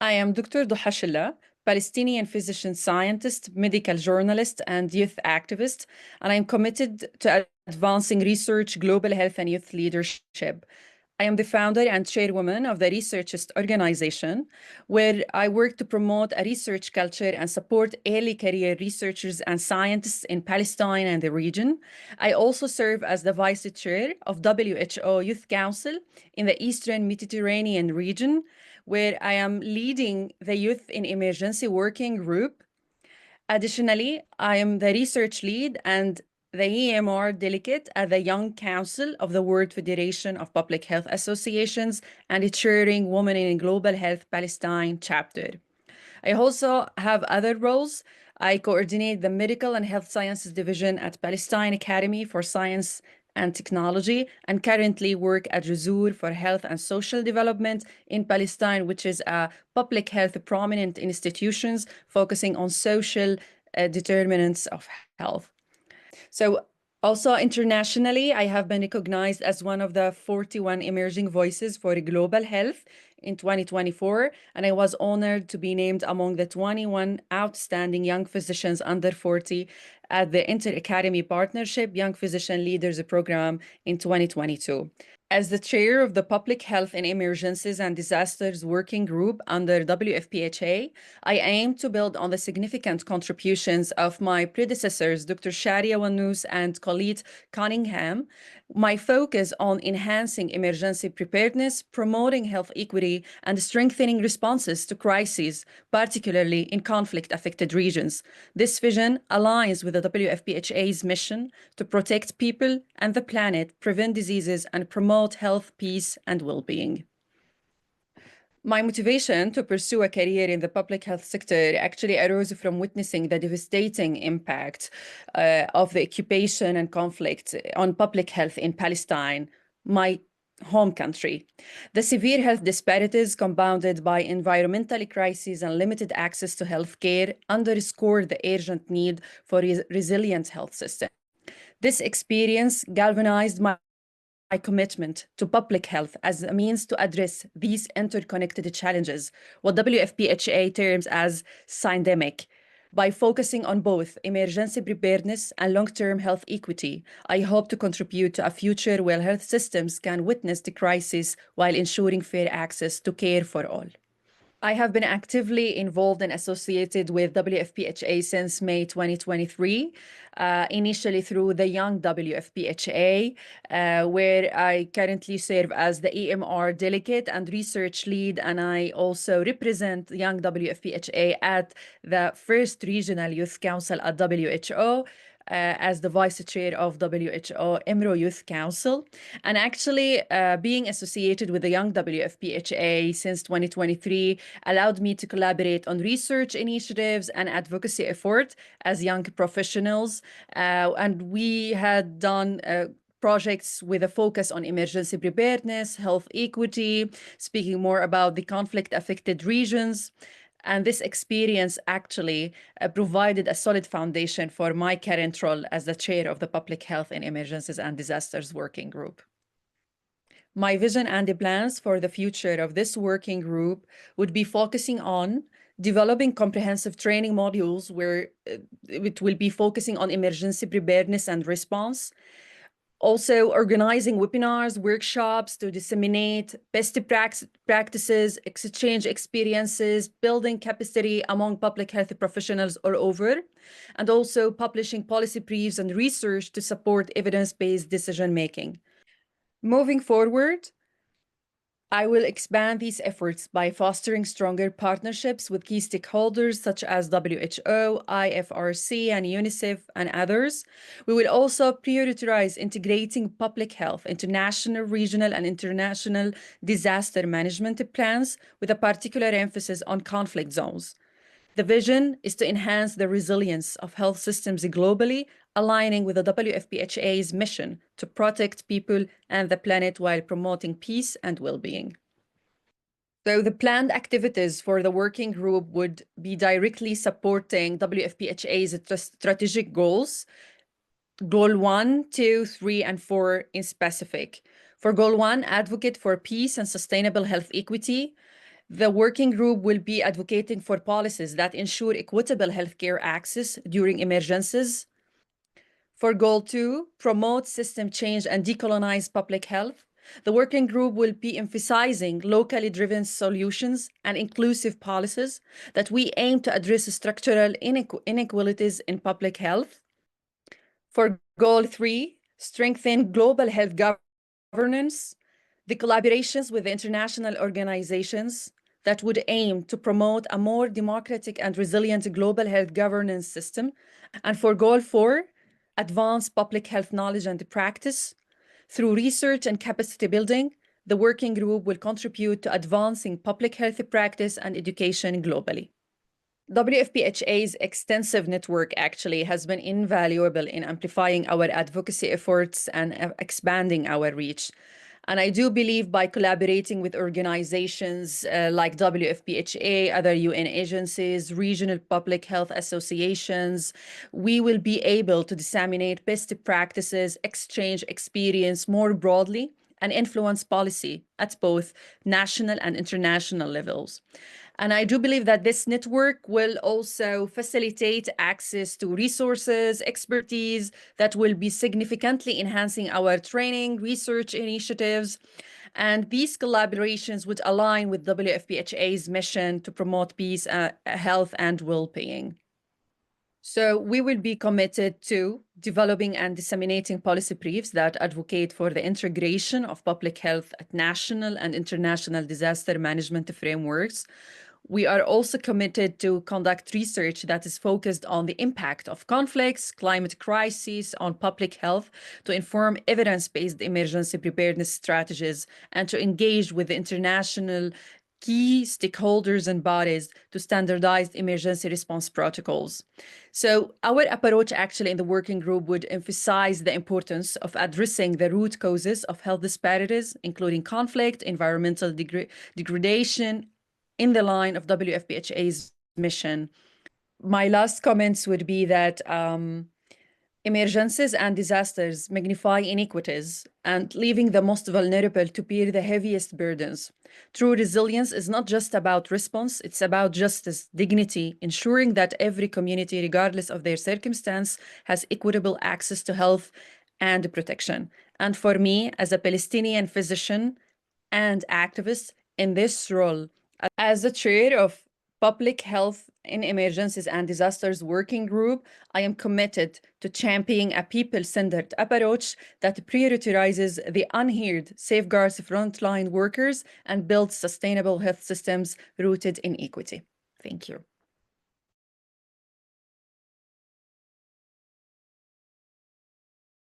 I am Dr. Duha Shellah, Palestinian physician scientist, medical journalist, and youth activist, and I am committed to advancing research, global health, and youth leadership. I am the founder and chairwoman of the Researchist organization, where I work to promote a research culture and support early career researchers and scientists in Palestine and the region. I also serve as the vice chair of WHO Youth Council in the Eastern Mediterranean region, where I am leading the Youth in Emergency Working Group. Additionally, I am the research lead and the EMR delegate at the Young Council of the World Federation of Public Health Associations and the chairing Women in Global Health Palestine chapter. I also have other roles. I coordinate the Medical and Health Sciences Division at Palestine Academy for Science and Technology, and currently work at Rizur for Health and Social Development in Palestine, which is a public health prominent institutions focusing on social determinants of health. So also internationally, I have been recognized as one of the 41 emerging voices for global health in 2024, and I was honored to be named among the 21 outstanding young physicians under 40 at the Inter-Academy Partnership Young Physician Leaders Program in 2022. As the chair of the Public Health in Emergencies and Disasters Working Group under WFPHA, I aim to build on the significant contributions of my predecessors, Dr. Sharia Wanous and Khalid Cunningham. My focus on enhancing emergency preparedness, promoting health equity, and strengthening responses to crises, particularly in conflict-affected regions. This vision aligns with the WFPHA's mission to protect people and the planet, prevent diseases, and promote health, peace, and well-being. My motivation to pursue a career in the public health sector actually arose from witnessing the devastating impact of the occupation and conflict on public health in Palestine, my home country. The severe health disparities compounded by environmental crises and limited access to health care underscore the urgent need for a resilient health system. This experience galvanized my commitment to public health as a means to address these interconnected challenges, what WFPHA terms as syndemic. By focusing on both emergency preparedness and long-term health equity, I hope to contribute to a future where health systems can witness the crisis while ensuring fair access to care for all. I have been actively involved and associated with WFPHA since May 2023, initially through the Young WFPHA, where I currently serve as the EMR delegate and research lead, and I also represent Young WFPHA at the first Regional Youth Council at WHO, as the vice chair of WHO EMRO Youth Council. And actually being associated with the Young WFPHA since 2023 allowed me to collaborate on research initiatives and advocacy efforts as young professionals. And we had done projects with a focus on emergency preparedness, health equity, speaking more about the conflict-affected regions. And this experience actually provided a solid foundation for my current role as the chair of the Public Health in Emergencies and Disasters Working Group. My vision and the plans for the future of this working group would be focusing on developing comprehensive training modules where it will be focusing on emergency preparedness and response. Also organizing webinars, workshops to disseminate best practices, exchange experiences, building capacity among public health professionals all over, and also publishing policy briefs and research to support evidence-based decision-making. Moving forward, I will expand these efforts by fostering stronger partnerships with key stakeholders such as WHO, IFRC, and UNICEF, and others. We will also prioritize integrating public health into national, regional, and international disaster management plans with a particular emphasis on conflict zones. The vision is to enhance the resilience of health systems globally, aligning with the WFPHA's mission to protect people and the planet while promoting peace and well-being. So the planned activities for the working group would be directly supporting WFPHA's strategic goals, Goal 1, 2, 3, and 4 in specific. For Goal 1, advocate for peace and sustainable health equity. The working group will be advocating for policies that ensure equitable healthcare access during emergencies. For goal 2, promote system change and decolonize public health. The working group will be emphasizing locally driven solutions and inclusive policies that we aim to address structural inequalities in public health. For goal 3, strengthen global health governance. The collaborations with the international organizations that would aim to promote a more democratic and resilient global health governance system. And for goal 4, advance public health knowledge and practice. Through research and capacity building, the working group will contribute to advancing public health practice and education globally. WFPHA's extensive network actually has been invaluable in amplifying our advocacy efforts and expanding our reach. And I do believe by collaborating with organizations like WFPHA, other UN agencies, regional public health associations, we will be able to disseminate best practices, exchange experience more broadly, and influence policy at both national and international levels. And I do believe that this network will also facilitate access to resources, expertise that will be significantly enhancing our training, research initiatives. And these collaborations would align with WFPHA's mission to promote peace, health, and well-being. So we will be committed to developing and disseminating policy briefs that advocate for the integration of public health at national and international disaster management frameworks. We are also committed to conduct research that is focused on the impact of conflicts, climate crises on public health to inform evidence-based emergency preparedness strategies and to engage with the international key stakeholders and bodies to standardize emergency response protocols. So our approach actually in the working group would emphasize the importance of addressing the root causes of health disparities, including conflict, environmental degradation, in the line of WFPHA's mission. My last comments would be that emergencies and disasters magnify inequities and leaving the most vulnerable to bear the heaviest burdens. True resilience is not just about response, it's about justice, dignity, ensuring that every community, regardless of their circumstance, has equitable access to health and protection. And for me, as a Palestinian physician and activist in this role, as the chair of Public Health in Emergencies and Disasters Working Group, I am committed to championing a people-centered approach that prioritizes the unheard, safeguards frontline workers, and builds sustainable health systems rooted in equity. Thank you.